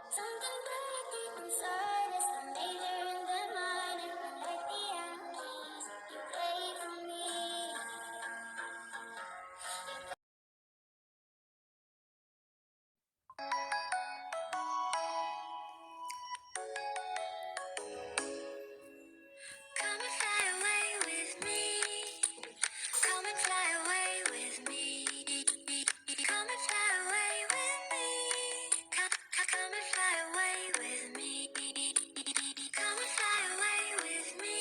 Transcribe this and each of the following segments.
Something very deep inside is the major and the minor, like piano keys. You play for me. Come and fly away with me. Come and fly away with me. Come and fly away with me. Come and fly away with me. Come and fly away with me.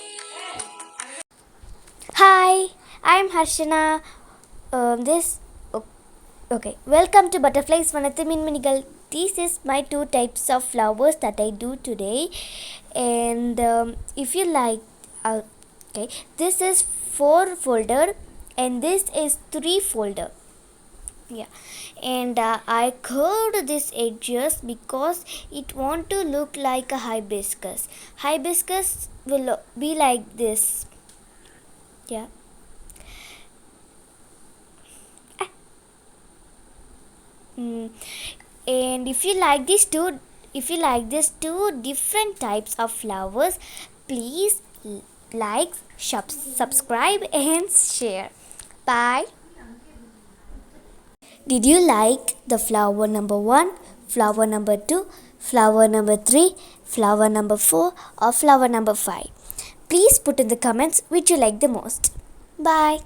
Hi, I'm Harshana. This okay. Welcome to Butterflies Vanathu Minminigal. This is my two types of flowers that I do today, and if you like, okay, this is 4 folder, and this is 3 folder. Yeah, and I curved this edges because it want to look like a hibiscus. Hibiscus will be like this. Yeah. Mm. And if you like these two different types of flowers, please like, subscribe, and share. Bye. Did you like the flower number 1, flower number 2, flower number 3, flower number 4, or flower number 5? Please put in the comments which you like the most. Bye.